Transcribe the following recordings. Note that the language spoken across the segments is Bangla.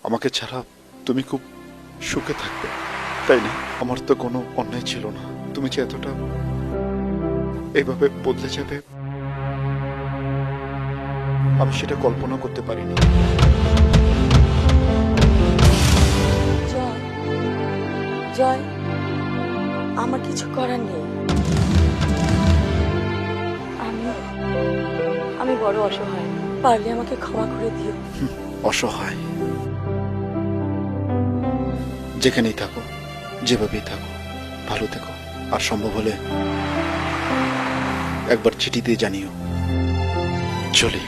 আমাকে ছাড়া তুমি খুব সুখে থাকবে, তাই না? আমার তো কোনো অন্যায় ছিল না। তুমি যে এতটা এইভাবে বদলে যাবে আমি সেটা কল্পনা করতে পারিনি। জয়, জয়, আমার কিছু করার নেই। আমি আমি বড় অসহায়, পারলে আমাকে ক্ষমা করে দিও। অসহায়? যেখানেই থাকো, যেভাবেই থাকো, ভালো থেকো। আর সম্ভব হলে একবার চিঠি দিয়ে জানিও। চলি।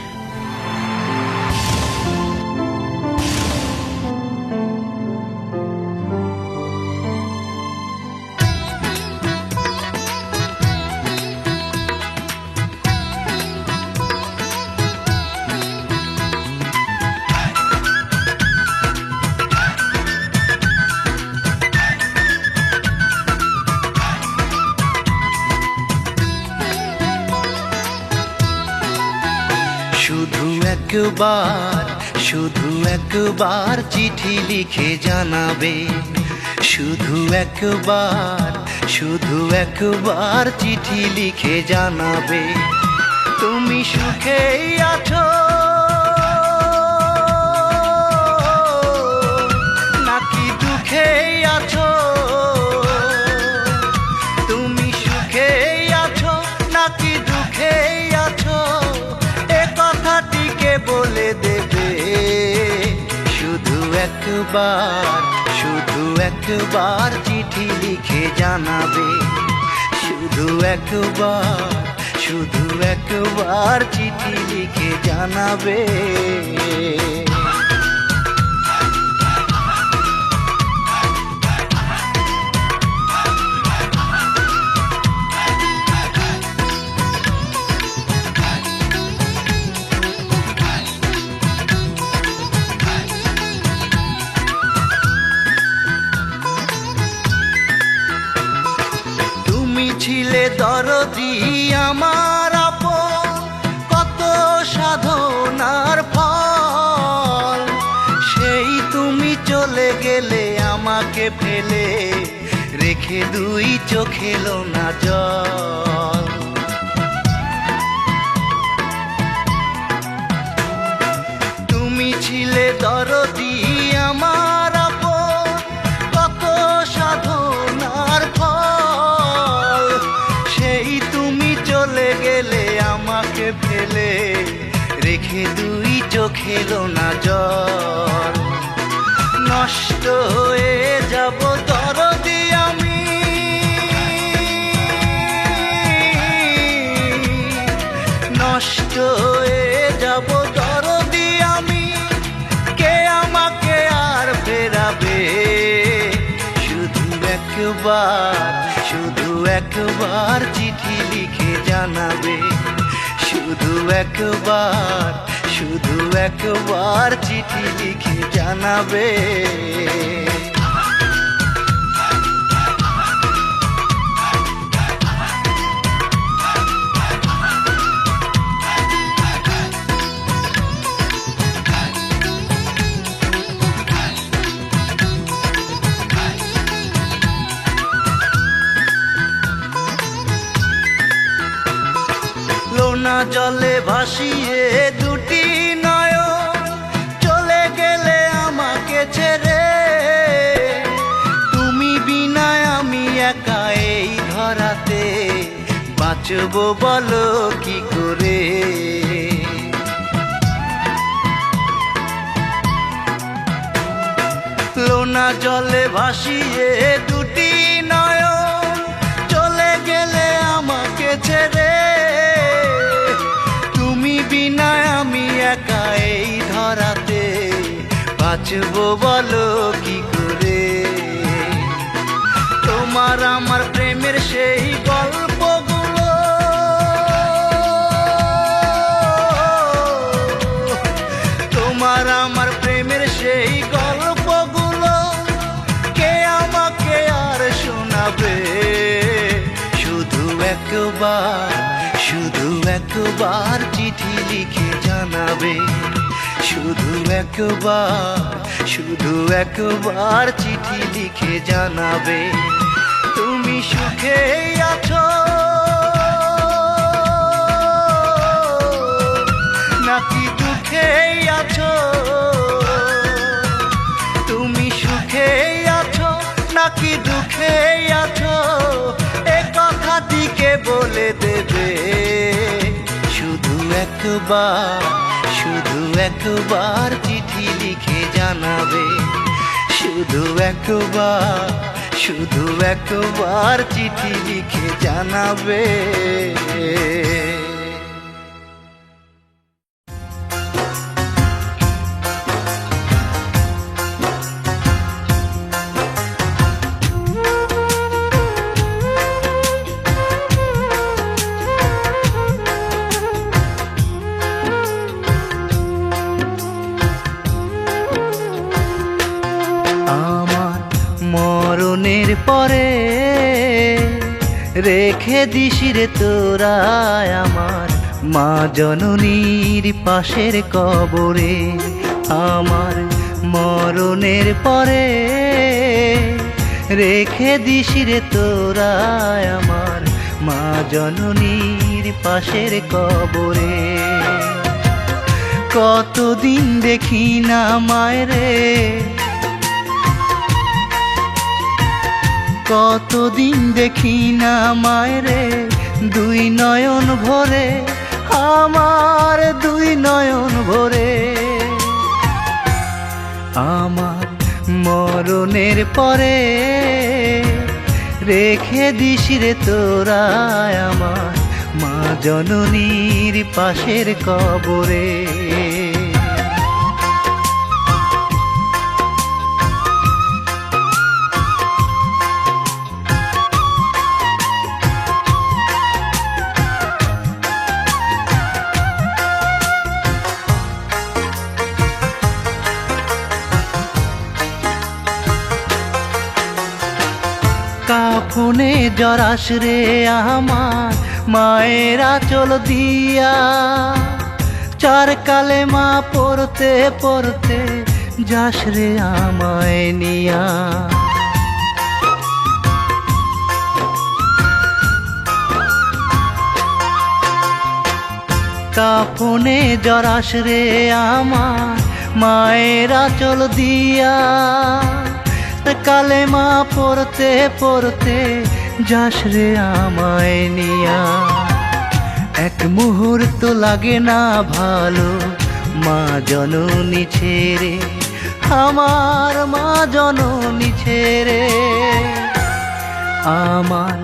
শুধু একবার চিঠি লিখে জানাবে, শুধু একবার চিঠি লিখে জানাবে তুমি সুখেই আছো নাকি দুঃখেই আছো, তুমি সুখেই আছো নাকি দুঃখেই আছো, এ কথাটিকে বলে দেবে। শুধু একবার চিঠি লিখে জানাবে, শুধু একবার চিঠি লিখে জানাবে। ছিলে দরদি আমার আপন, কত সাধনার ফল, সেই তুমি চলে গেলে আমাকে ফেলে, রেখে দুই চোখে এলো না জল। তুমি ছিলে দরদি আমার আপন, কত সাধনার ফল, সেই তুমি চলে গেলে আমাকে ফেলে, রেখে দুই চোখে এলো না জল। নষ্ট হয়ে যাব দরদি আমি, নষ্ট হয়ে যাব দরদি আমি, কে আমাকে আর ফেরাবে। শুধু একবার চিঠি লিখে জানাবে, শুধু একবার চিঠি লিখে জানাবে। লোনা জলে ভাসিয়ে দুটি নয়ন, চলে গেলে আমাকে ছেড়ে, তুমি বিনা আমি একা এই ধরাতে, বাঁচবো বলো কি করে। লোনা জলে ভাসিয়ে দুটি নয়ন, চলে গেলে আমাকে ছেড়ে, বিনা আমি একা এই ধরাতে, বাঁচবো বলো কি করে। তোমার আমার প্রেমের সেই গল্পগুলো, তোমার আমার প্রেমের সেই গল্পগুলো, কে আমাকে আর শোনাবে। শুধু একবার চিঠি লিখে জানাবে, শুধু শুধু একবার চিঠি লিখে জানাবে তুমি সুখে আছো নাকি দুঃখে আছো, তুমি সুখে আছো নাকি দুঃখে আছো, এ কথাটিকে বলে দেবে। শুধু একবার চিঠি লিখে জানাবে, শুধু একবার চিঠি লিখে জানাবে। মরণের পরে রেখে দিস রে তোরা আমার মা জননীর পাশের কবরে। আমার মরণের পরে রেখে দিস রে তোরা আমার মা জননীর পাশের কবরে। কতদিন দেখি না মায়রে, কতদিন দেখি না মায়রে, দুই নয়ন ভরে, আমার দুই নয়ন ভরে। আমার মরণের পরে রেখে দিস রে তোরা আমার মা জননীর পাশের কবরে। কাফনে জরাস রে আমার মায়ের আঁচল দিয়া, চার কালেমা পড়তে পড়তে যাস রে আমায় নিয়া। কাফনে জরাস রে আমার মায়ের আঁচল দিয়া, কালেমা পড়তে পড়তে যাস রে আমায় নিয়া। এক মুহূর্ত লাগে না ভালো মা জননী ছেড়ে, আমার মা জননী ছেড়ে। আমার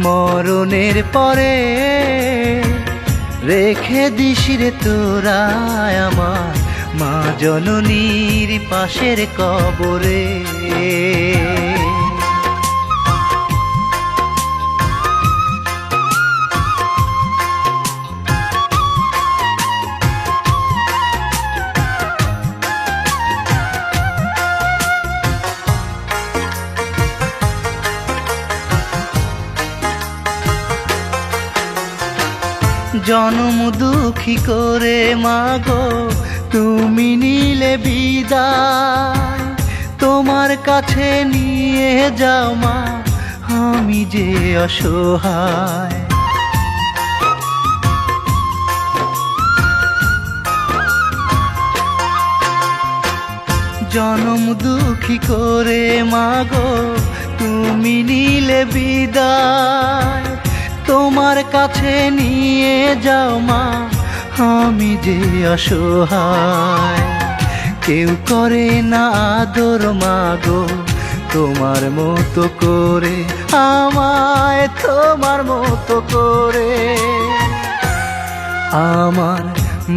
মরণের পরে রেখে দিস রে তোরা আমার মা জননীর পাশের কবরে। জনম দুঃখী করে মাগো তুমি নিলে বিদায়, তোমার কাছে নিয়ে যাও মা আমি যে অসহায়। জনম দুঃখী করে মাগো তুমি নিলে বিদায়, তোমার কাছে নিয়ে যাও মা আমি যে অসহায়। কেউ করে না আদর মাগো তোমার মতো করে, আমায় তোমার মতো করে। আমার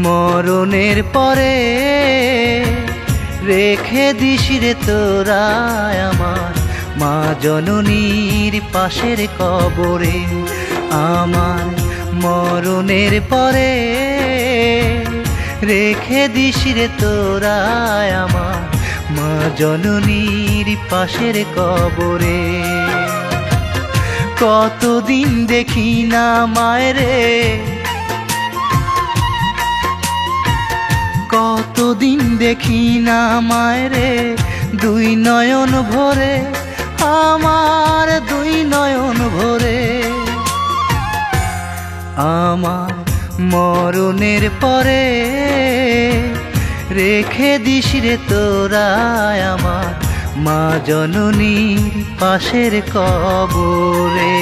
মরণের পরে রেখে দিস রে তোরা আমার মা জননীর পাশের কবরে। আমার মরণের পরে রেখে দিস রে তোরা আমার মা জননীর পাশের কবরে। কতদিন দেখি না মায়রে, কত কতদিন দেখি না মায়রে দুই নয়ন ভরে, আমার দুই নয়ন ভরে। আমার মরণের পরে রেখে দিস রে তোরা আমার মা জননীর পাশের কবরে।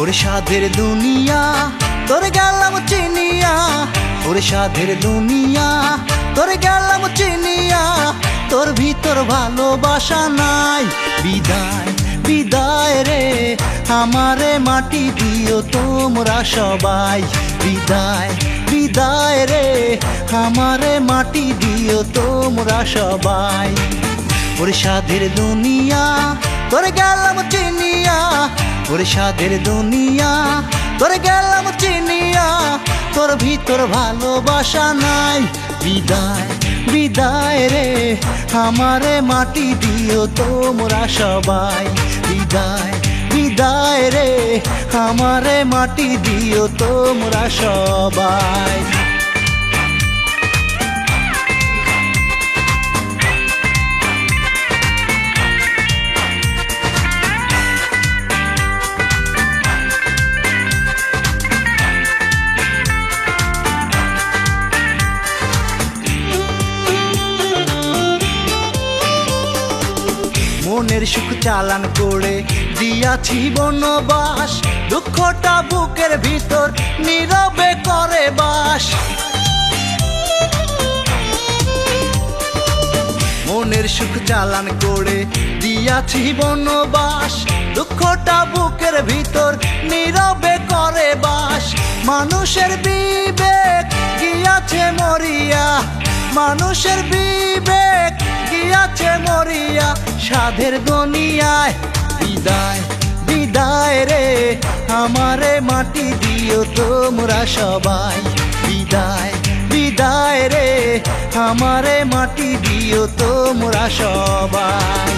ওরে সাধের দুনিয়া তোর গেলাম চিনিয়া, ওরে সাধের দুনিয়া তোর গেলাম চিনিয়া, তোর ভিতর ভালোবাসা নাই। বিদায় বিদায় রে আমারে মাটি দিও তোমরা সবাই, বিদায় বিদায় রে আমারে মাটি দিও তোমরা সবাই। ওরে সাধের দুনিয়া তোর গেলাম চিনিয়া, ওরে সাধের দুনিয়া তোর গেলাম চিনিয়া, তোর ভিতর ভালোবাসা নাই। বিদায় বিদায় রে আমারে মাটি দিও তোমরা সবাই, বিদায় বিদায় রে আমারে মাটি দিও তোমরা সবাই। মনের সুখ চালান করে দিয়াছি বনবাস, দুঃখটা বুকের ভিতর নীরবে করে বাস। মনের সুখ চালান করে দিয়াছি বনবাস, দুঃখটা বুকের ভিতর নীরবে করে বাস। মানুষের বিবেক গিয়াছে মরিয়া, মানুষের বিবেক গিয়াছে মরিয়া সাধের দুনিয়ায়। বিদায় বিদায় রে আমারে মাটি দিও তোমরা সবাই, বিদায় বিদায় রে আমারে মাটি দিও তোমরা সবাই।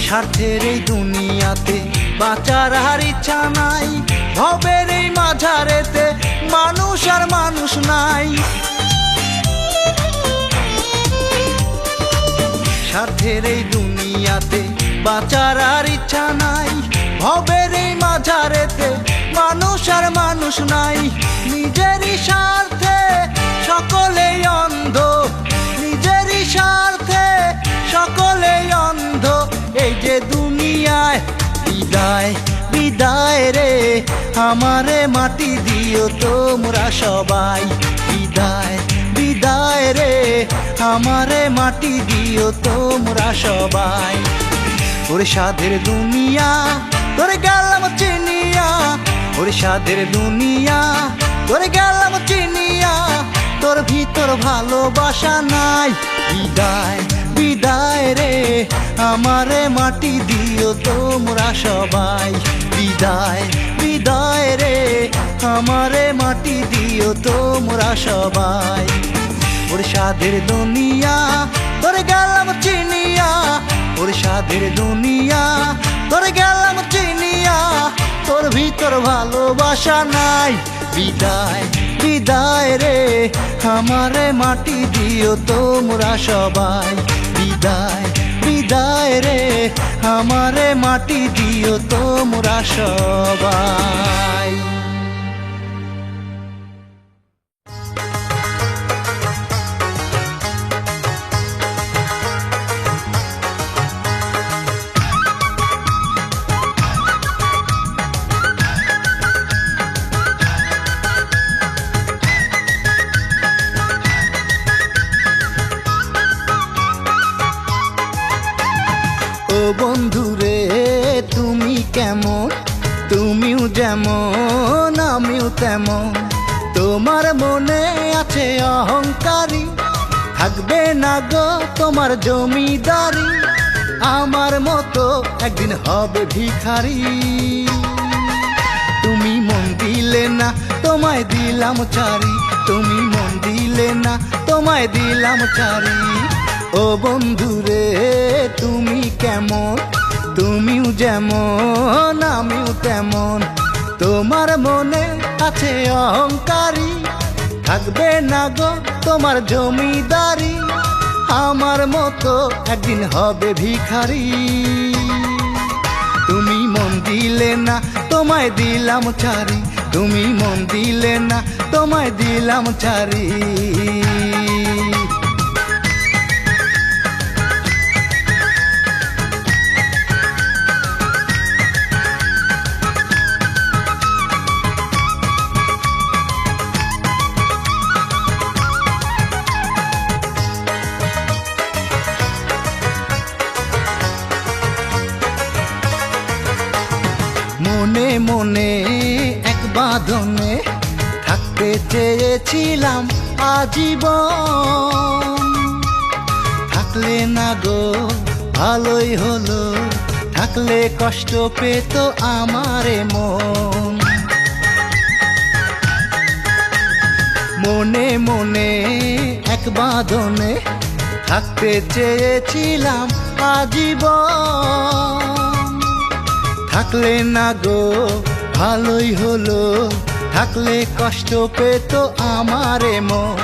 স্বার্থের এই দুনিয়াতে বাঁচার আর ইচ্ছা নাই, ভবের এই মাঝারেতে মানুষ আর মানুষ নাই। স্বার্থের এই দুনিয়াতে বাঁচার আর ইচ্ছা নাই, ভবের এই মাঝারেতে মানুষ আর মানুষ নাই। নিজেরই স্বার্থে সকলেই অন্ধ, নিজেরই স্বার্থে সকলেই অন্ধ এই যে দুনিয়ায়। বিদায় বিদায় রে আমারে মাটি দিও তোমরা সবাই, বিদায় বিদায় রে আমারে মাটি দিও তোমরা সবাই। ওরে সাধের দুনিয়া তোর গেলাম চিনিয়া, ওরে সাধের দুনিয়া তোর গেলাম চিনিয়া, তোর ভিতর ভালোবাসা নাই। বিদায় বিদায় রে আমারে মাটি দিও তোমরা সবাই, বিদায় বিদায় রে আমারে মাটি দিও তোমরা সবাই। ওরে সাধের দুনিয়া তোর গেলাম চিনিয়া, ওরে সাধের দুনিয়া তোর গেলাম চিনিয়া, তোর ভিতর ভালোবাসা নাই। বিদায় বিদায় রে আমারে মাটি দিও তোমরা সবাই, বিদায় বিদায় রে আমারে মাটি দিও তোমরা সবাই। যেমন আমিও তেমন। তোমার মনে আছে অহংকারী, থাকবে না গো তোমার জমিদারি। আমার মতো একদিন হবে ভিখারি। তুমি মন দিলে না, তোমায় দিলাম ছাড়ি। তুমি মন দিলে না, তোমায় দিলাম ছাড়ি। ও বন্ধুরে তুমি কেমন, তুমিও যেমন আমিও তেমন। তোমার মনে আছে অহংকারী, থাকবে না গো তোমার জমিদারি। আমার মতো একদিন হবে ভিখারি। তুমি মন দিলে না, তোমায় দিলাম ছাড়ি। তুমি মন দিলে না, তোমায় দিলাম ছাড়ি। মনে মনে এক বাঁধনে থাকতে চেয়েছিলাম আজীবন। থাকলে না গো ভালোই হলো, থাকলে কষ্ট পেত আমারে মন। মনে মনে এক বাঁধনে থাকতে চেয়েছিলাম আজীবন। থাকলে না গো ভালোই হলো, থাকলে কষ্ট পেত আমারে মন।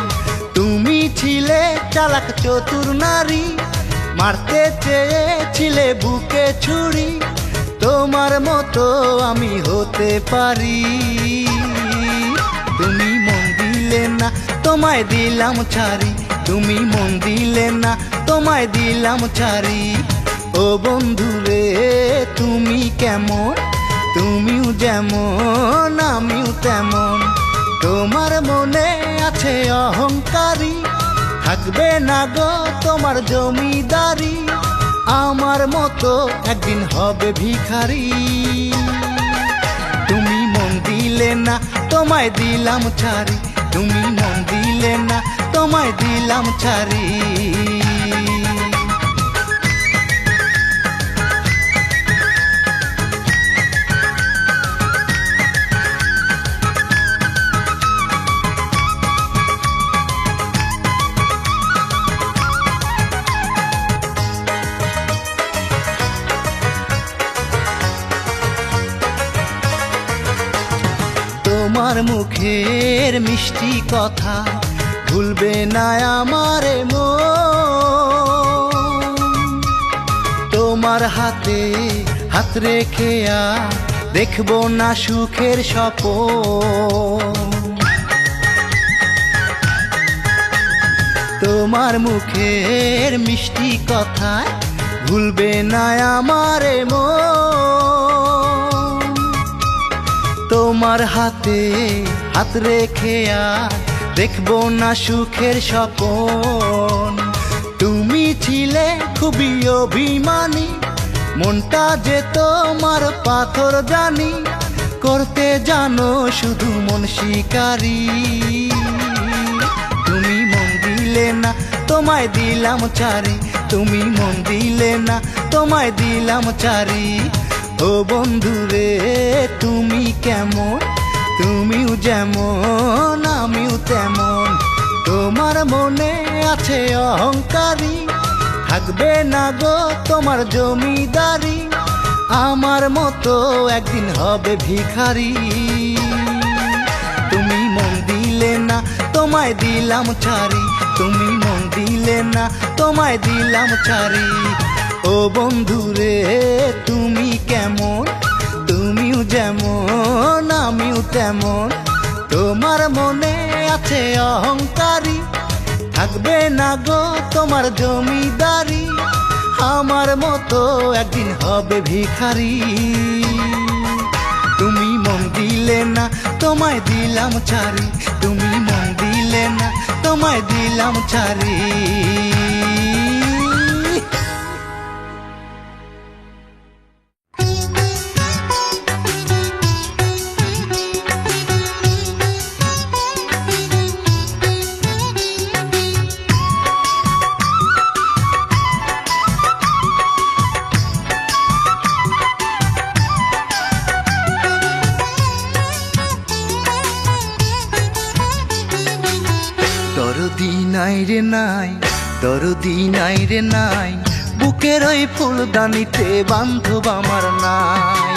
তুমি ছিলে চালাক চতুর নারী, মারতে চেয়েছিলে বুকে ছুরি। তোমার মতো আমি হতে পারি। তুমি মন দিলে না, তোমায় দিলাম ছাড়ি। তুমি মন দিলে না, তোমায় দিলাম ছাড়ি। ও বন্ধুরে তুমি কেমন, তুমিও যেমন আমিও তেমন। তোমার মনে আছে অহংকারী, থাকবে না গো তোমার জমিদারি। আমার মতো একদিন হবে ভিখারি। তুমি মন দিলে না, তোমায় দিলাম ছাড়ি। তুমি মন দিলে না, তোমায় দিলাম ছাড়ি। তোমার মুখের মিষ্টি কথা ভুলবে না আমারে মন। তোমার হাতে হাত রেখে দেখবো না সুখের স্বপন। তোমার মুখের মিষ্টি কথা ভুলবে না আমারে মন। তোমার হাতে হাত রেখে দেখবো না সুখের স্বপন। তুমি ছিলে খুবই অভিমানী, মনটা যে তোমার পাথর জানি। করতে জানো শুধু মন শিকারি। তুমি মন দিলে না, তোমায় দিলাম ছাড়ি। তুমি মন দিলে না, তোমায় দিলাম ছাড়ি। ও বন্ধুরে তুমি কেমন, তুমিও যেমন আমিও তেমন। তোমার মনে আছে অহংকারী, থাকবে না গো তোমার জমিদারি। আমার মতো একদিন হবে ভিখারি। তুমি মন দিলে না, তোমায় দিলাম ছাড়ি। তুমি মন দিলে না, তোমায় দিলাম ছাড়ি। ও বন্ধুরে তুমি কেমন, তুমিও যেমন আমিও তেমন। তোমার মনে আছে অহংকারী, থাকবে না গো তোমার জমিদারি। আমার মতো একদিন হবে ভিখারি। তুমি মন দিলে না, তোমায় দিলাম ছাড়ি। তুমি মন দিলে না, তোমায় দিলাম ছাড়ি। দরদি নাই রে নাই, দরদি নাই রে নাই, বুকের ওই ফুলদানিতে বান্ধব আমার নাই।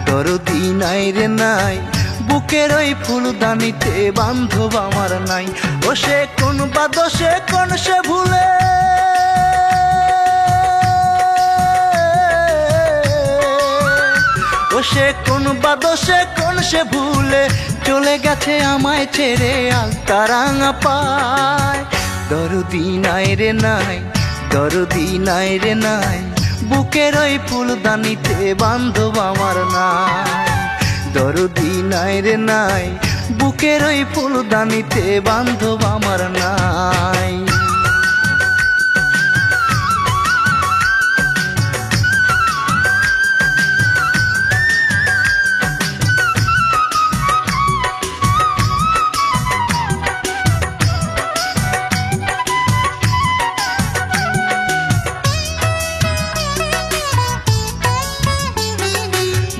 দরদি নাই রে নাই, বুকের ওই ফুলদানিতে বান্ধব আমার নাই। ও সে কোন বা দোষে কোন সে ভুলে, ও সে কোন বা দোষে কোন সে ভুলে চলে গেছে আমায় ছেড়ে আলতারাঙা পায়। দরদি নাই রে নাই, দরদি নাই রে নাই, বুকের ওই ফুলদানিতে বান্ধব আমার নাই। দরদি নাই রে নাই, বুকের ওই ফুলদানিতে বান্ধব আমার নাই।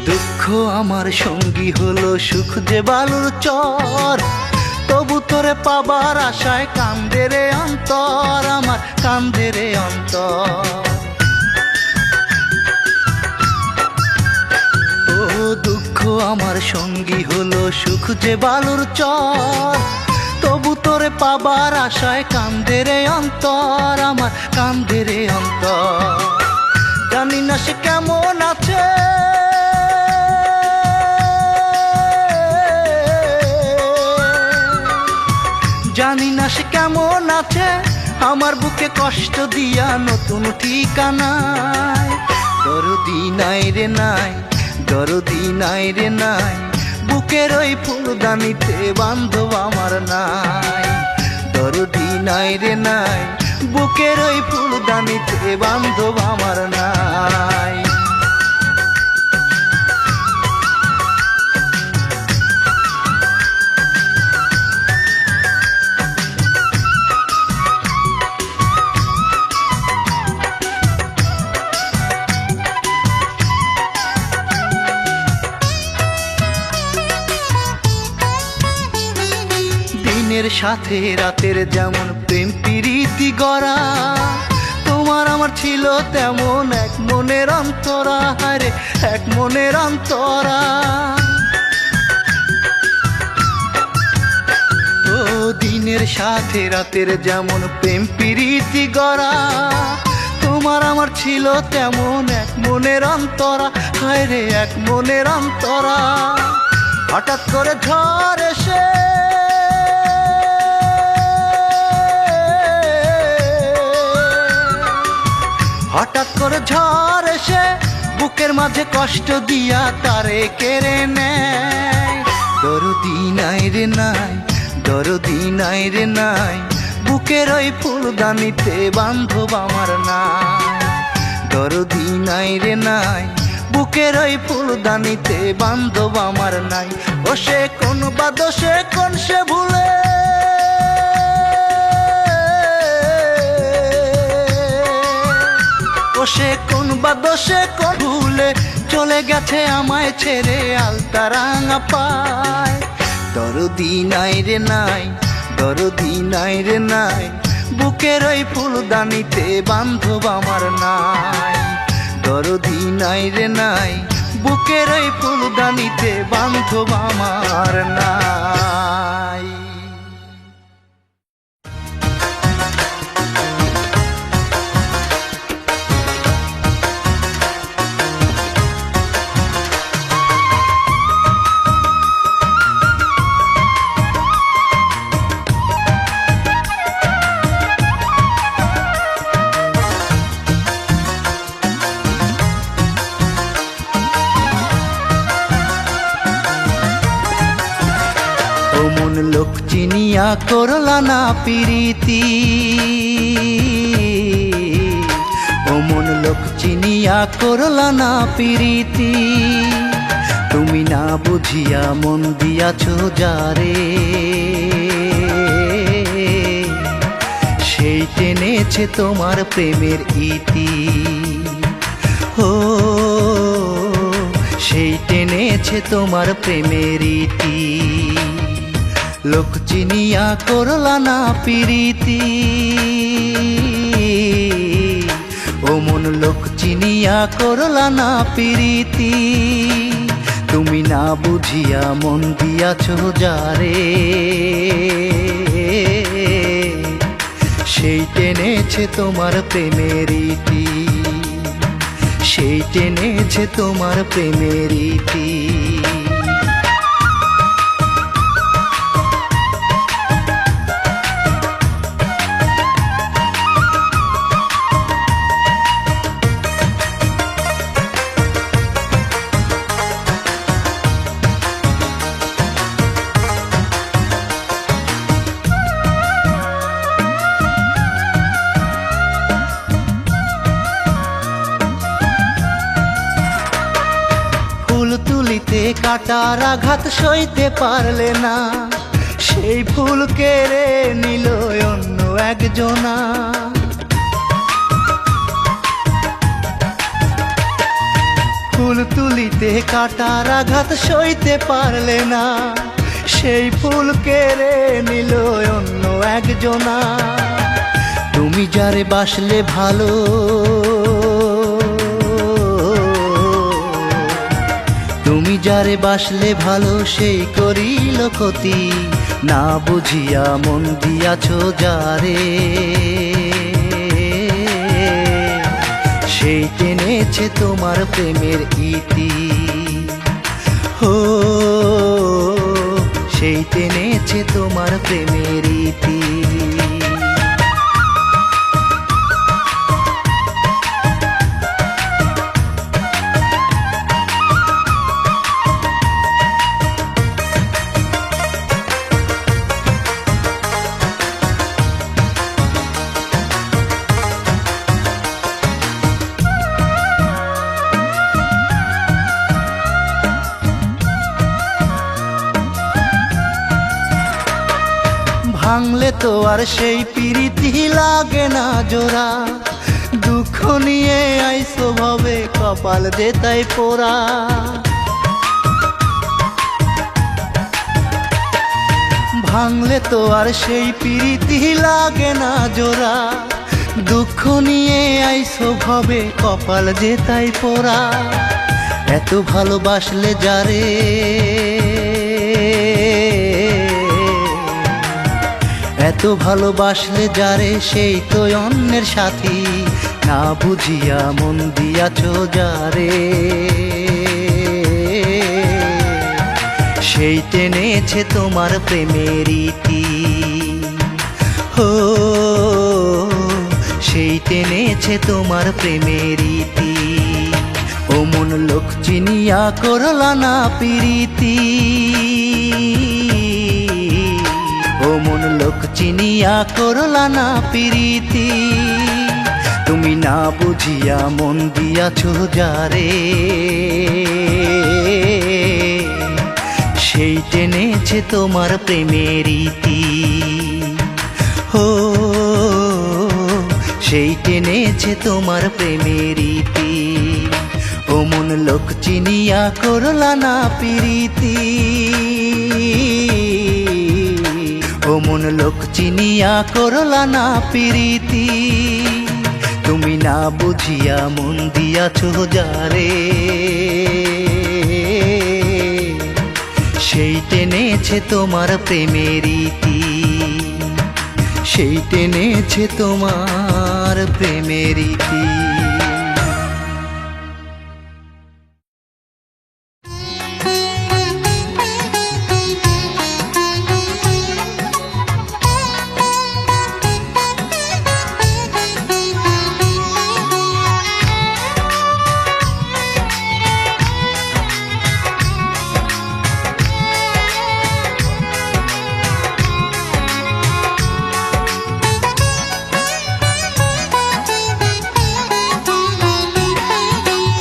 দুঃখ আমার সঙ্গী হলো সুখ যে বালুর চর, তবু তোরে পাবার আশায় কান্দে রে অন্তর, আমার কান্দে রে অন্তর। ও দুঃখ আমার সঙ্গী হলো সুখ যে বালুর চর, তবু তোরে পাবার আশায় কান্দে রে অন্তর, আমার কান্দে রে অন্তর। জানি না সে কেমন আছে, জানি না সে কেমন আছে, আমার বুকে কষ্ট দিয়া নতুন ঠিকানায়। দরদি নাই রে নাই, দরদি নাই রে নাই, বুকের ওই ফুলদানিতে বান্ধব আমার নাই। দরদি নাই রে নাই, বুকের ওই ফুলদানিতে বান্ধব আমার নাই। দিনের সাথে রাতের যেমন প্রেম প্রীতি গড়া, তোমার আমার ছিল তেমন এক মনের অন্তরা, হারে এক মনের অন্তরা। ও দিনের সাথে রাতের যেমন প্রেম প্রীতি গড়া, তোমার আমার ছিল তেমন এক মনের অন্তরা, হায়রে এক মনের অন্তরা। হঠাৎ করে ঝড় এসে, হঠাৎ করে ঝড় এসে বুকের মাঝে কষ্ট দিয়া তারে কেড়ে নেয়। দরদি নাই রে নাই, দরদি নাই রে নাই, বুকের ওই ফুলদানিতে বান্ধব আমার নাই। দরদি নাই রে নাই, বুকের ওই ফুলদানিতে বান্ধব আমার নাই। ও সে কোন বা দোষে কোন সে ভুলে, ও সে কোন বা দোষে কোন ভুলে চলে গেছে আমায় ছেড়ে আলতারাঙা পায়। দরদি নাই রে নাই, দরদি নাই রে নাই, বুকের ওই ফুলদানিতে বান্ধব আমার নাই। দরদি নাই রে নাই, বুকের ওই ফুলদানিতে বান্ধব আমার নাই। লোক চিনিয়া করলা না প্রীতি, ও মন লোক চিনিয়া করলা না প্রীতি। তুমি না বুঝিয়া মন দিয়াছ যারে, সেই টেনেছে তোমার প্রেমের ইতি। ও সেই টেনেছে তোমার প্রেমের ইতি। লোক চিনিয়া করলা না পিরিতি, ও মন লোক চিনিয়া করলা না পিরিতি। তুমি না বুঝিয়া মন দিয়াছ যারে, সেই টেনেছে তোমার প্রেমের ইতি, সেই টেনেছে তোমার প্রেমের ইতি। ফুল তুলিতে কাটার আঘাত সইতে পারলে না, সেই ফুল কেড়ে নিল অন্য একজনা। ফুল তুলিতে কাটার আঘাত সইতে পারলে না, সেই ফুল কেড়ে নিল অন্য একজনা। তুমি যারে বাসলে ভালো, তুমি যারে বাসলে ভালো, সেই করিল ক্ষতি। না বুঝিয়া মন দিয়াছ যারে, সেই টেনেছে তোমার প্রেমের ইতি। ও সেই টেনেছে তোমার প্রেমের ইতি। ভাঙলে তো আর সেই প্রীতি লাগে না জোড়া, দুঃখ নিয়ে আইসো ভাবে কপাল যে তাই পোড়া। ভাঙলে তো আর সেই প্রীতি লাগে না জোড়া, দুঃখ নিয়ে আইসো ভাবে কপাল যে তাই পোড়া। এত ভালোবাসলে যারে, এত ভালোবাসলে যারে, সেই তো অন্যের সাথী। না বুঝিয়া মন দিয়াছ যারে, সেই টেনেছে তোমার প্রেমের ইতি। ও সেই টেনেছে তোমার প্রেমের ইতি। ও মন লোক চিনিয়া করলা না পিরিতি, ও মন লোক চিনিয়া করলা না পিরিতি। তুমি না বুঝিয়া মন দিয়াছ যারে, সেই টেনেছে তোমার প্রেমের ইতি। ও সেই টেনেছে তোমার প্রেমের ইতি। ও মন লোক চিনিয়া করলা না পিরিতি, ও মন লোক চিনিয়া করলা না পিরিতি। তুমি না বুঝিয়া মন দিয়াছ যারে, সেই টেনেছে তোমার প্রেমের ইতি, সেই টেনেছে তোমার প্রেমের ইতি।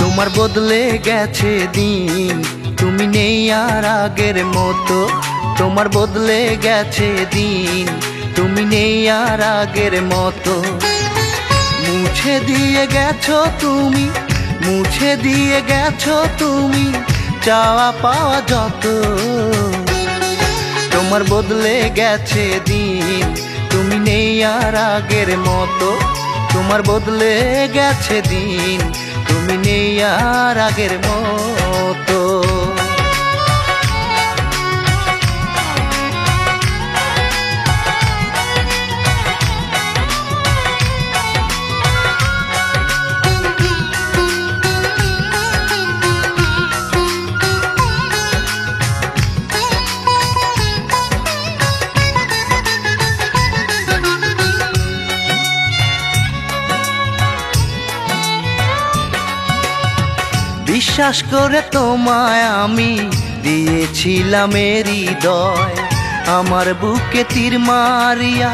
তোমার বদলে গেছে দিন, তুমি নেই আর আগের মতো। তোমার বদলে গেছে দিন, তুমি নেই আর আগের মতো। মুছে দিয়ে গেছো তুমি, মুছে দিয়ে গেছো তুমি চাওয়া পাওয়া যত। তোমার বদলে গেছে দিন, তুমি নেই আর আগের মতো। তোমার বদলে গেছে দিন, তুমি নেই আর আগের মতো। বিশ্বাস করে তোমায় আমি দিয়েছিলাম হৃদয়, আমার বুকে তীর মারিয়া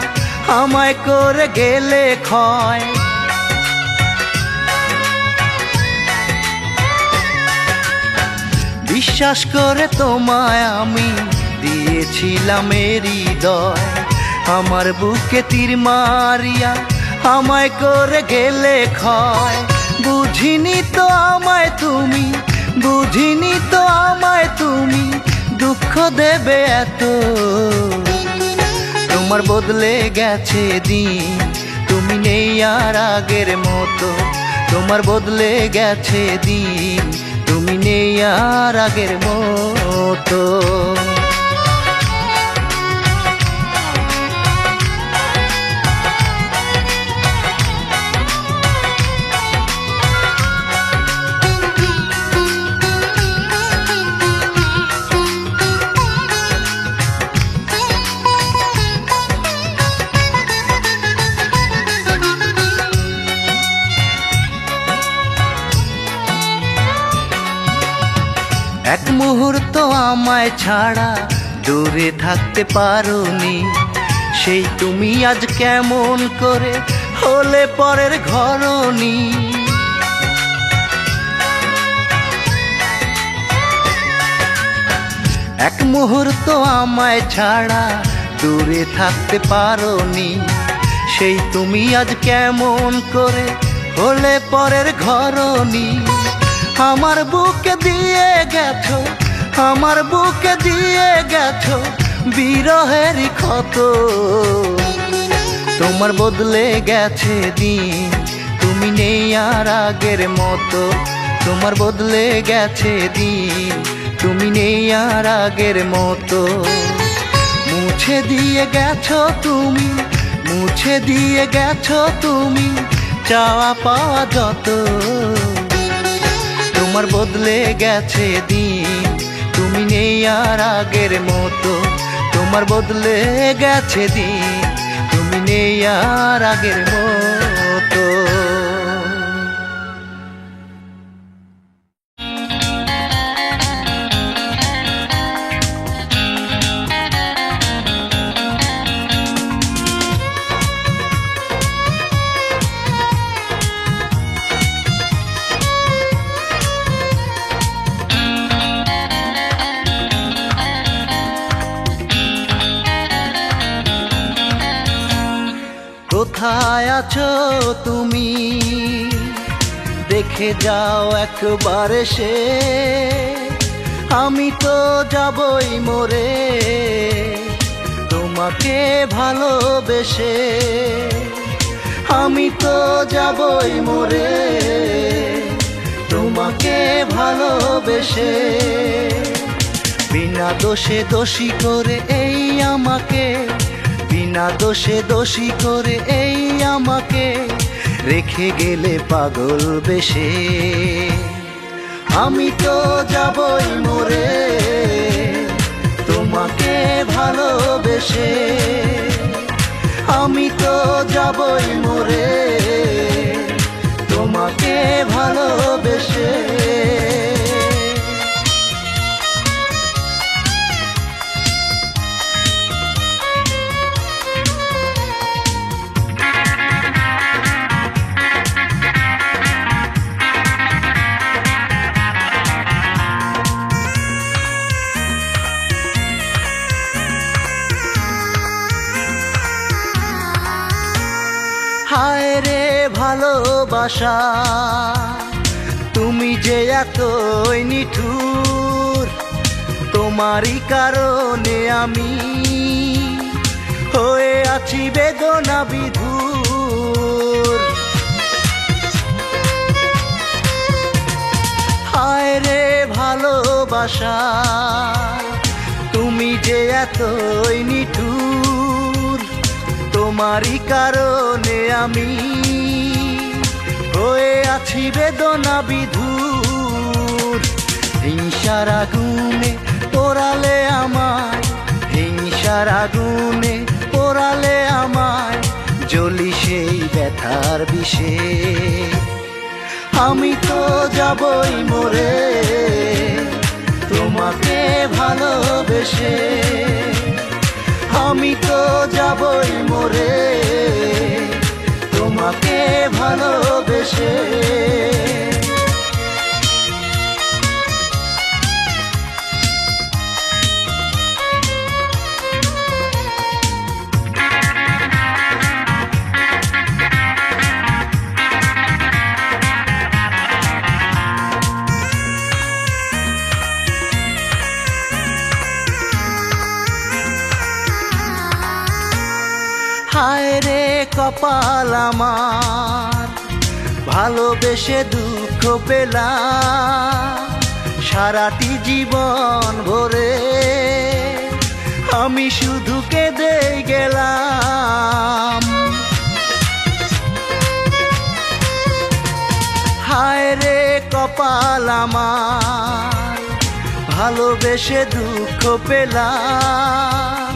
আমায় করে গেলে ক্ষয়। বিশ্বাস করে তোমায় আমি দিয়েছিলাম হৃদয়, আমার বুকে তীর মারিয়া আমায় করে গেলে ক্ষয়। বুঝিনি তো আমায় তুমি, বুঝিনি তো আমায় তুমি দুঃখ দেবে এত। তোমার বদলে গেছে দিন, তুমি নেই আর আগের মতো। তোমার বদলে গেছে দিন, তুমি নেই আর আগের মতো। এক মুহূর্ত আমায় ছাড়া দূরে থাকতে পারোনি, সেই তুমি আজ কেমন করে হলে পরের ঘরনি। এক মুহূর্ত আমায় ছাড়া দূরে থাকতে পারোনি, সেই তুমি আজ কেমন করে হলে পরের ঘরনি। আমার বুকে দিয়ে গেছো, আমার বুকে দিয়ে গেছো বিরহের ক্ষত। তোমার বদলে গেছে দিন, তুমি নেই আর আগের মতো। তোমার বদলে গেছে দিন, তুমি নেই আর আগের মতো। মুছে দিয়ে গেছো তুমি, মুছে দিয়ে গেছো তুমি চাওয়া পাওয়া যত। তোমার বদলে গেছে দিন, তুমি নেই আর আগের মতো। তোমার বদলে গেছে দিন, তুমি নেই আর আগের মতো। কোথায় আছো তুমি, দেখে যাও একবার এসে। আমি তো যাবই মরে তোমাকে ভালোবেসে। আমি তো যাবই মরে তোমাকে ভালোবেসে। বিনা দোষে দোষী করে এই আমাকে, বিনা দোষে দোষী করে এই আমাকে রেখে গেলে পাগল বেশে। আমি তো যাবই মরে তোমাকে ভালোবেসে। আমি তো যাবই মরে তোমাকে ভালোবেসে। হায় রে ভালোবাসা, তুমি যে এতই নিঠুর, তোমারই কারণে আমি হয়ে আছি বেদনা বিধুর। হায় রে ভালোবাসা, তুমি যে এতই নিঠুর, তোমারই কারণে আমি হয়ে আছি বেদনা বিধুর। হিংসার আগুনে পোড়ালে আমায়, হিংসার আগুনে পোড়ালে আমায়, জ্বলি সেই ব্যথার বিষে। আমি তো যাবই মরে তোমাকে ভালোবেসে, আমি তো যাবই মরে তোমাকে ভালোবেসে। হায় রে কপাল আমার, ভালোবেসে দুঃখ পেলাম সারাটি জীবন ভরে, আমি শুধু কেঁদে গেলাম। হায় রে কপাল আমার, ভালোবেসে দুঃখ পেলাম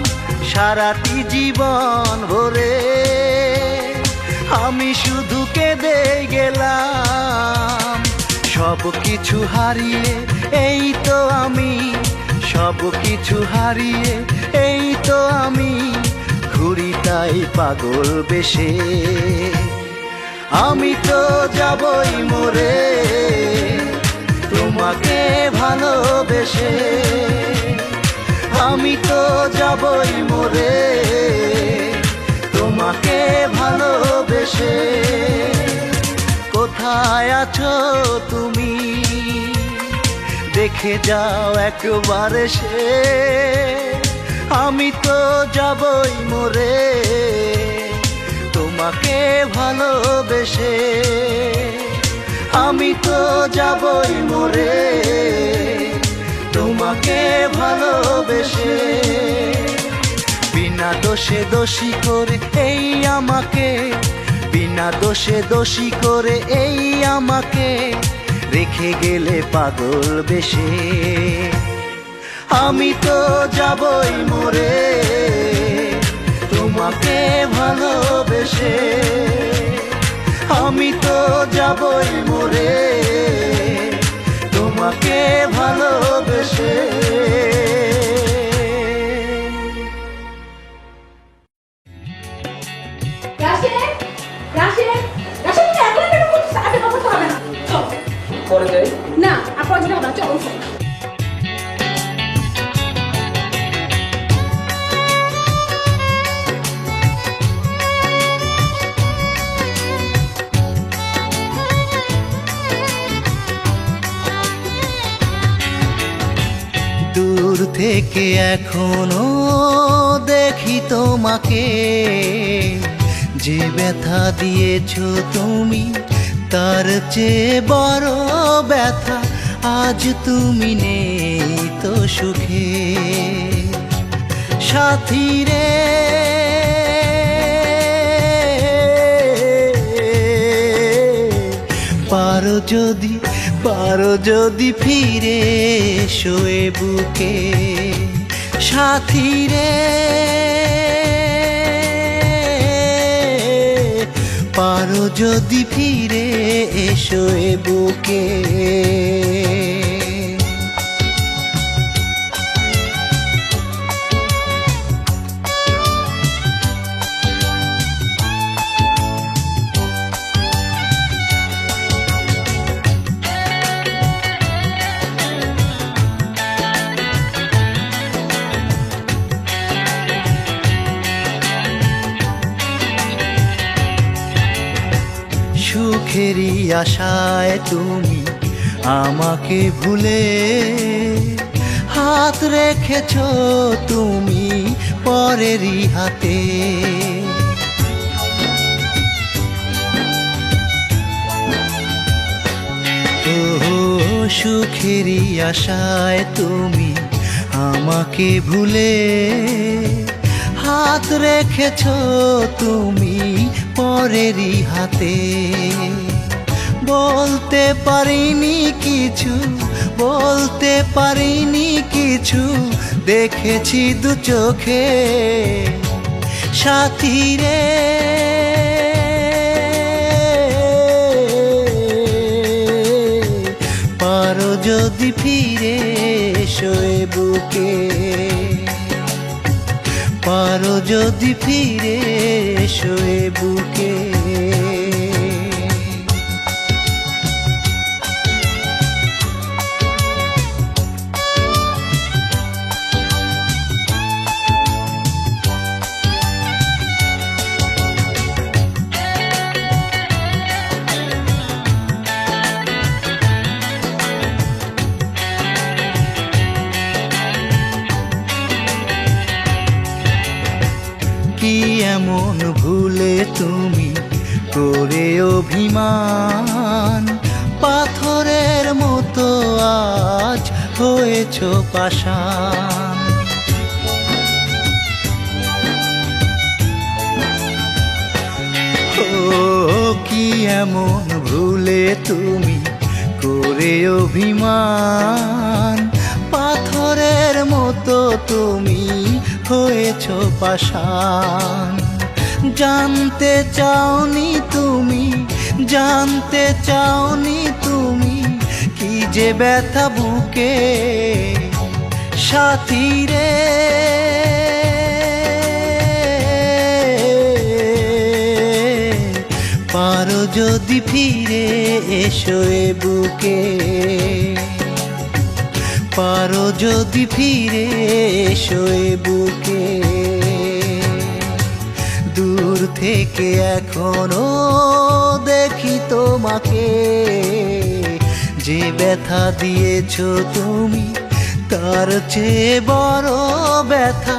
সারাটি জীবন ভরে, আমি শুধু কেঁদে গেলাম। সব কিছু হারিয়ে এই তো আমি, সব কিছু হারিয়ে এই তো আমি ঘুরি তাই পাগল বেশে। আমি তো যাবই মরে তোমাকে ভালোবেসে, আমি তো যাবই মরে তোমাকে ভালোবেসে। কোথায় আছো তুমি, দেখে যাও একবার এসে, আমি তো যাবই মরে তোমাকে ভালোবেসে, আমি তো যাবই মরে তোমাকে ভালোবেসে। বিনা দোষে দোষী করে এই আমাকে, বিনা দোষে দোষী করে এই আমাকে রেখে গেলে পাগল বেশে। আমি তো যাবই মরে তোমাকে ভালোবেসে, আমি তো যাবই মরে তোমাকে ভালোবেসে। পরে যাই না আপনার জন্য না, চলো। দূর থেকে এখনো দেখি তোমাকে, যে ব্যথা দিয়েছো তুমি তার চেয়ে বড় ব্যথা আজ তুমি নেই তো সুখে। সাথী রে পারো যদি ফিরে শোয়ে বুকে। সাথী রে পারো যদি ফিরে এসো এ বুকে। সুখেরই আশায় তুমি আমাকে ভুলে হাত রেখেছ তুমি পরেরই হাতে। ও সুখেরই আশায় তুমি আমাকে ভুলে হাত রেখেছ তুমি পরেরই হাতে। বলতে পারিনি কিছু, বলতে পারিনি কিছু, দেখেছি দু চোখে সাথী রে। পারো যদি ফিরে এসো এ বুকে, পারো যদি ফিরে এসো এ বুকে। কি এমন ভুলে তুমি করে অভিমান, পাথরের মতো আজ হয়েছ পাষাণ। ও কি এমন ভুলে তুমি করে অভিমান, পাথরের মতো তুমি হয়েছ পাষাণ। জানতে চাওনি তুমি, জানতে চাওনি তুমি, কি যে ব্যথা বুকে সাথী রে। পারো যদি ফিরে এসো এ বুকে, পারো যদি ফিরে এসো এ বুকে। দূর থেকে এখনো দেখি তোমাকে, যে ব্যথা দিয়েছো তুমি তার চেয়ে বড় ব্যথা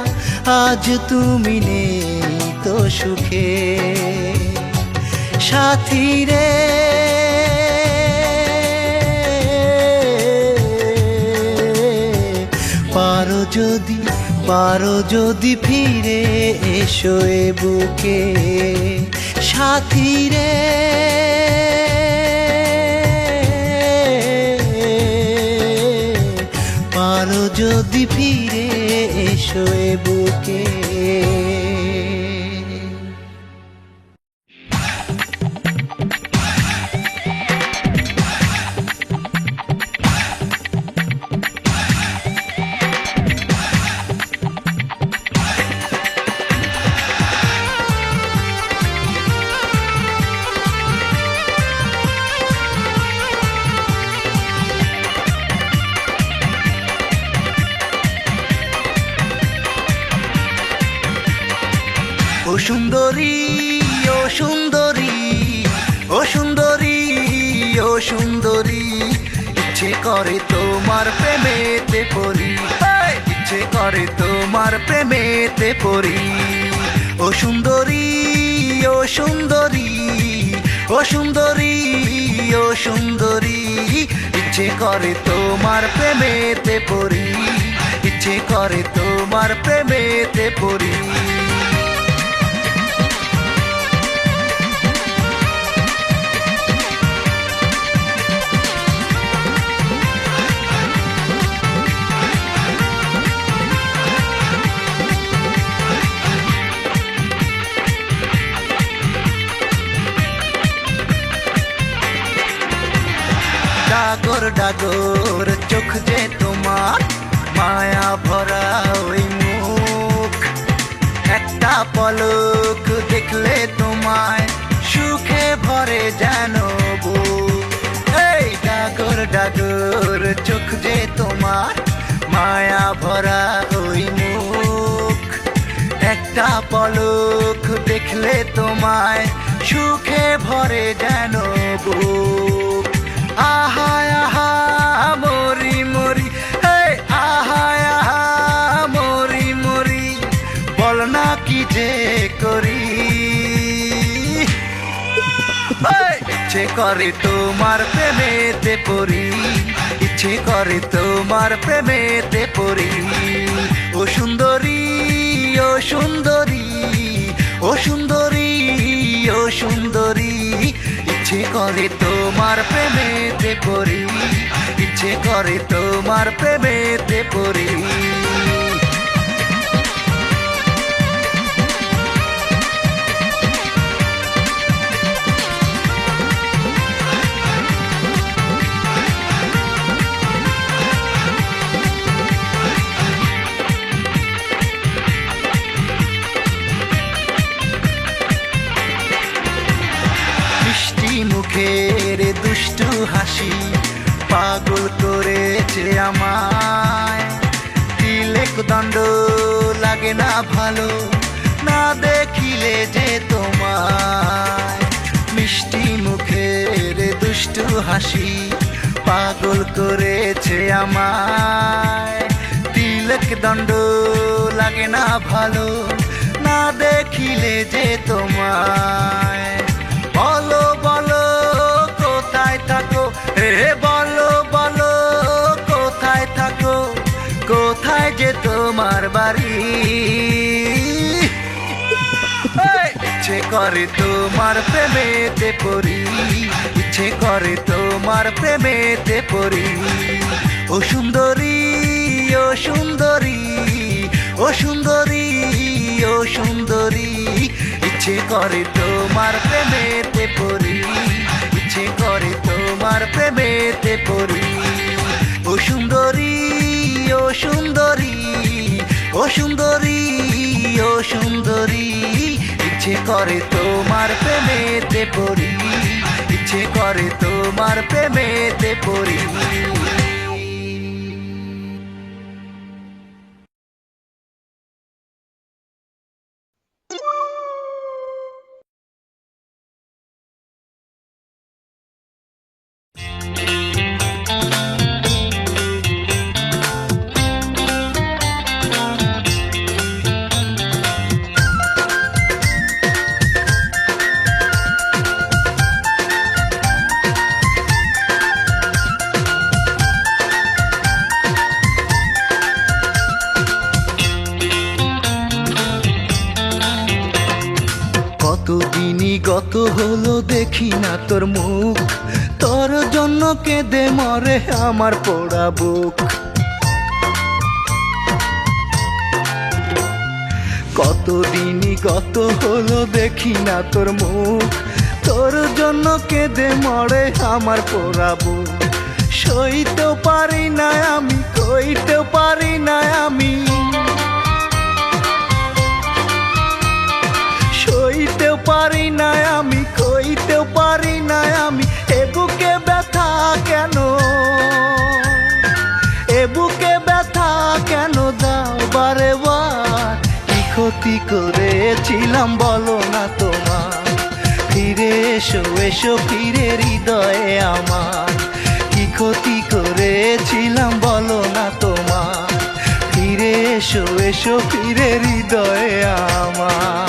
আজ তুমি নেই তো সুখে সাথী রে। পারো যদি, পারো যদি ফিরে এসো এ বুকে সাথী রে। পারো যদি ফিরে এসো এ বুকে। ও সুন্দরী, ও সুন্দরী, ও সুন্দরী, ও সুন্দরী, ইচ্ছে করে তোমার প্রেমেতে পড়ি, ইচ্ছে করে তোমার প্রেমেতে পড়ি। ও সুন্দরী, ও সুন্দরী, ও সুন্দরী, ও সুন্দরী, ইচ্ছে করে তোমার প্রেমেতে পড়ি, ইচ্ছে করে তোমার প্রেমেতে পড়ি। ডাগর ডাগর চোখ যে তোমার, মায়া ভরা ওই মুখ, একটা পলক দেখলে তোমায় সুখে ভরে যেন বুক। এই ডাগর ডাগর চোখ যে তোমার, মায়া ভরা ওই মুখ, একটা পলক দেখলে তোমায় সুখে ভরে যেন বুক। আহা আহা মরি মরি, হে আহা যে করি, ইচ্ছে করে তোমার প্রেমেতে পড়ি, ইচ্ছে করে তোমার প্রেমেতে পড়ি। ও সুন্দরী, ও সুন্দরী, ও সুন্দরী, ও সুন্দরী, ইচ্ছে করে তোমার প্রেমেতে পড়ি, ইচ্ছে করে তোমার প্রেমেতে পড়ি। মুখের দুষ্টু হাসি পাগল করেছে আমায়, তিলেক দণ্ড লাগে না ভালো না দেখিলে যে তোমায়। মিষ্টি মুখের দুষ্টু হাসি পাগল করেছে আমায়, তিলেক দণ্ড লাগে না ভালো না দেখিলে যে তোমায়। বলো বলো কোথায় থাকো, রে বলো বলো কোথায় থাকো, কোথায় যে তোমার বাড়ি। ইচ্ছে করে তোমার প্রেমেতে পড়ি, ইচ্ছে করে তোমার প্রেমেতে পড়ি। ও সুন্দরী, ও সুন্দরী, ও সুন্দরী, ও সুন্দরী, ইচ্ছে করে তোমার প্রেমেতে পড়ি, ইচ্ছে করে তোমার প্রেমেতে পড়ি। ও সুন্দরী, ও সুন্দরী, ও সুন্দরী, ও সুন্দরী, ইচ্ছে করে তোমার প্রেমেতে পড়ি, ইচ্ছে করে তোমার প্রেমেতে পড়ি। কতদিনই গত হলো দেখি না তোর মুখ, তোর জন্য কেঁদে মরে আমার পোড়া বুক। কতদিনই গত হলো দেখি না তোর মুখ, তোর জন্য কেঁদে মরে আমার পোড়া বুক। সইতেও পারি না আমি, কইতেও পারি না আমি, সইতেও পারি না আমি, কইতেও পারি না আমি। এ বুকে ব্যথা কেন, এ বুকে ব্যথা কেন দাও বারে বার। কি ক্ষতি করেছিলাম বলো না তোমার, ফিরে এসো এসো ফিরে হৃদয়ে আমার। কি ক্ষতি করেছিলাম বলো না তোমার, ফিরে এসো এসো ফিরে হৃদয়ে আমার।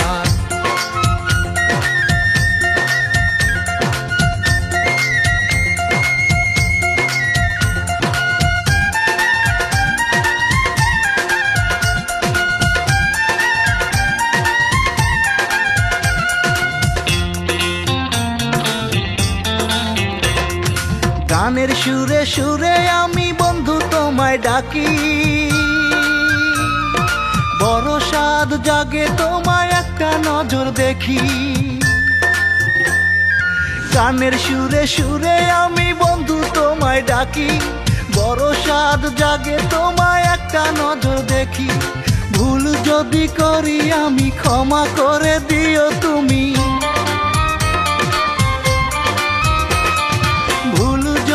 গানের সুরে সুরে আমি বন্ধু তোমায় ডাকি, বড় সাদ জাগে তোমায় একটা নজর দেখি। গানের সুরে সুরে আমি বন্ধু তোমায় ডাকি, বড় সাদ জাগে তোমায় একটা নজর দেখি। ভুল যদি করি আমি ক্ষমা করে দিও তুমি,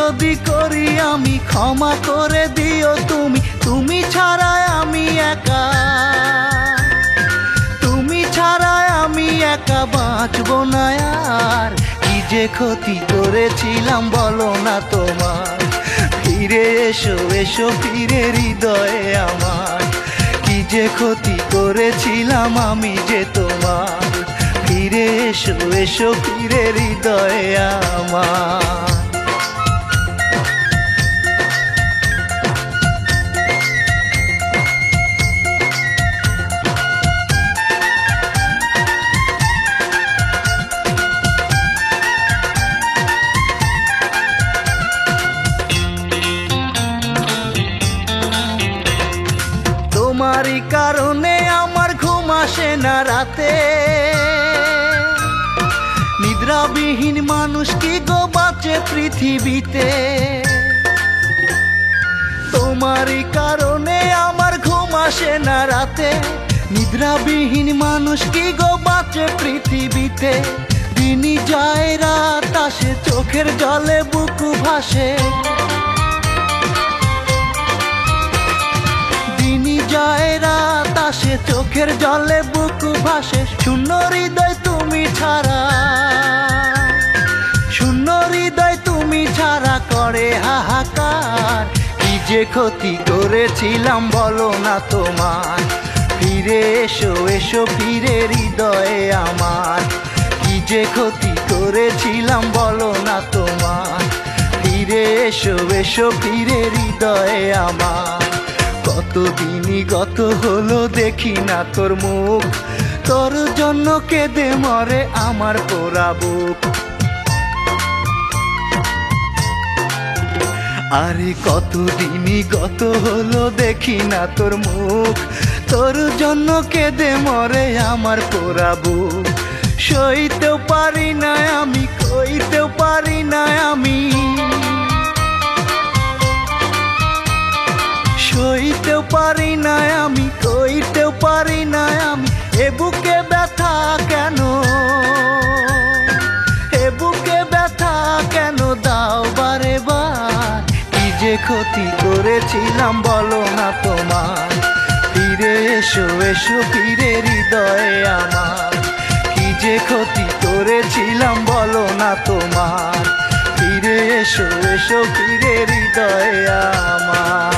যদি করি আমি ক্ষমা করে দিও তুমি। তুমি ছাড়া আমি একা, তুমি ছাড়া আমি একা বাঁচবো না আর। কি যে ক্ষতি করেছিলাম বলো না তোমার, ফিরে এসো এসো ফিরে হৃদয়ে আমার। কি যে ক্ষতি করেছিলাম আমি যে তোমার, ফিরে এসো এসো ফিরে হৃদয়ে আমার। তোমারই কারণে আমার ঘুম আসে না রাতে, নিদ্রাবিহীন মানুষ কি গো বাঁচে পৃথিবীতে। তোমারই কারণে আমার ঘুম আসে না রাতে, নিদ্রাবিহীন মানুষ কি গো বাঁচে পৃথিবীতে। দিনই যায় রাত আসে চোখের জলে বুকু ভাসে, যায় রাত আসে চোখের জলে বুকু ভাসে। শূন্য হৃদয় তুমি ছাড়া, শূন্য হৃদয় তুমি ছাড়া করে হাহাকার। কি যে ক্ষতি করেছিলাম বলো না তোমার, ফিরে এসো এসো ফিরে হৃদয়ে আমার। কি যে ক্ষতি করেছিলাম বলো না তোমার, ফিরে এসো এসো ফিরে হৃদয়ে আমার। কতদিনই গত হলো দেখি না তোর মুখ, তোর জন্য কেঁদে মরে আমার পোড়া বুক। আরে কতদিনই গত হলো দেখি না তোর মুখ, তোর জন্য কেঁদে মরে আমার পোড়া বুক। সইতেও পারি না আমি, কইতেও পারি না আমি, সইতেও পারি না আমি, কইতেও পারি না আমি। এ বুকে ব্যথা কেন, এ বুকে ব্যথা কেন দাও বারে বার। কি যে ক্ষতি করেছিলাম বলো না তোমার, ফিরে এসো এসো ফিরে হৃদয়ে আমার। কি যে ক্ষতি করেছিলাম বলো না তোমার, ফিরে এসো এসো ফিরে হৃদয়ে আমার।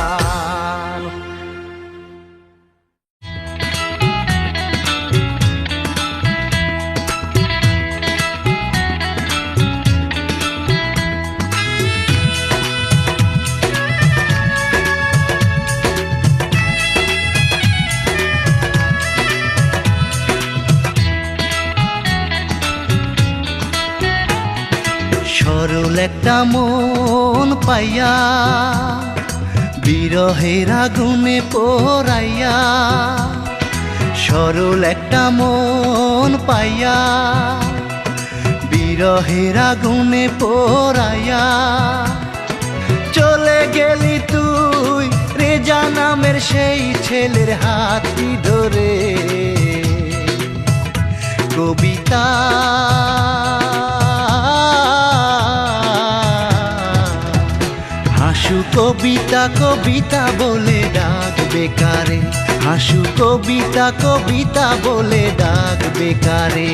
সরল একটা মন পাইয়া, বিরহের আগুনে পোড়াইয়া। সরল একটা মন পাইয়া, বিরহের আগুনে পোড়াইয়া। চলে গেলি তুই রেজা নামের সেই ছেলের হাতটি ধরে। কবিতা হাসু কবিতা কবিতা বলে ডাকবে কারে, হাসু কবিতা কবিতা বলে ডাকবে কারে।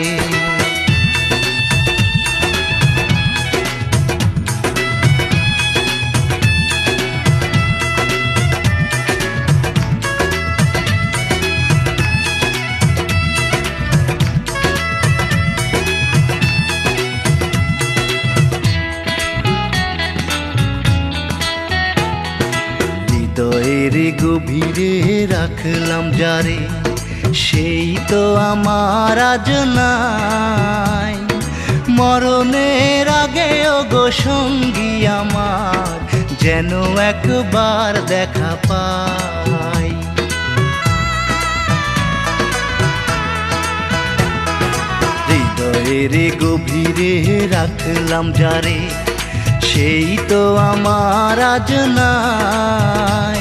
হৃদয়ের গভীরে রাখলাম যারে, সেই তো আমার আজ নাই। মরণের আগে ওগো সঙ্গী আমার, যেন একবার দেখা পাই। হৃদয়ের গভীরে রাখলাম যারে, সেই তো আমার আজ নাই।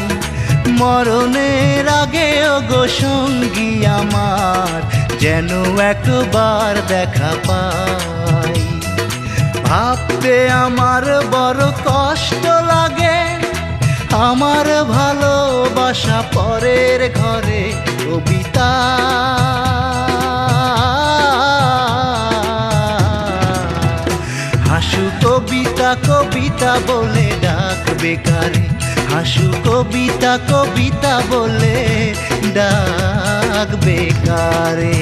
মরণের আগে ওগো সঙ্গী আমার, যেন একবার দেখা পাই। ভাবতে আমার বড় কষ্ট লাগে, আমার ভালোবাসা পরের ঘরে। কবিতা হাসু কবিতা কবিতা বলে ডাকবে কারে, হাসু কবিতা কবিতা বলে ডাকবে কারে।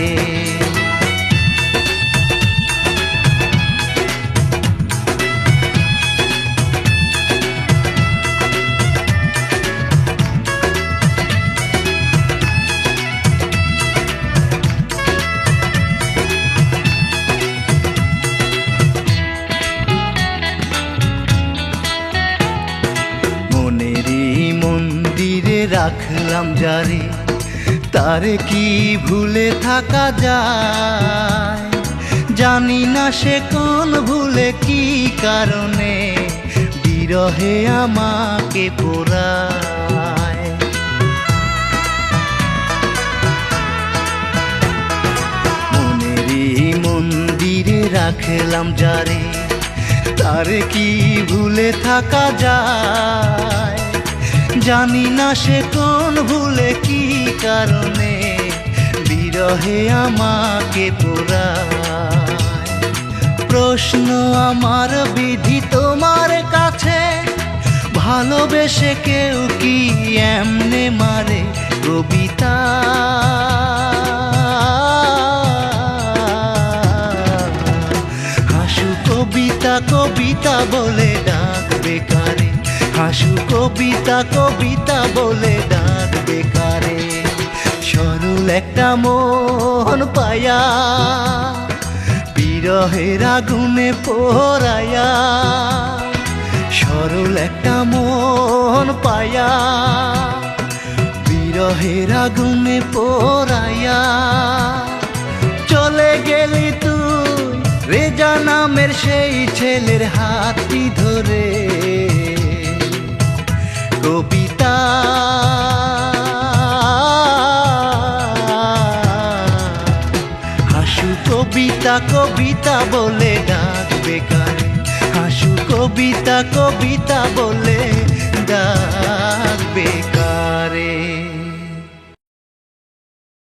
মনেরই মন্দিরে রাখলাম যারে, তারে কি ভুলে থাকা যায়? জানি না সে কোন ভুলে কি কারণে বিরহে আমাকে পোড়ায়। মনেরই মন্দিরে রাখলাম যারে, তারে কি ভুলে থাকা যায়? জানি না সে কোন ভুলে কি কারণে বিরহে আমাকে পোড়ায়। প্রশ্ন আমার বিধি তোমার কাছে, ভালোবেসে কেউ কি এমনে মারে কবিতা? হাসু কবিতা কবিতা বলে ডাকবে কারে? হাসু কবিতা কবিতা বলে ডাকবে কারে? সরল একটা মন পায়া বিরহের আগুনে পোড়ায়া, সরল একটা মন পায়া বিরহের আগুনে পোড়ায়া। চলে গেলি তুই রেজা নামের সেই ছেলের হাতটি ধরে, কবিতা হাসু কবিতা কবিতা বলে ডাকবে কারে? হাসু কবিতা কবিতা বলে ডাকবে কারে?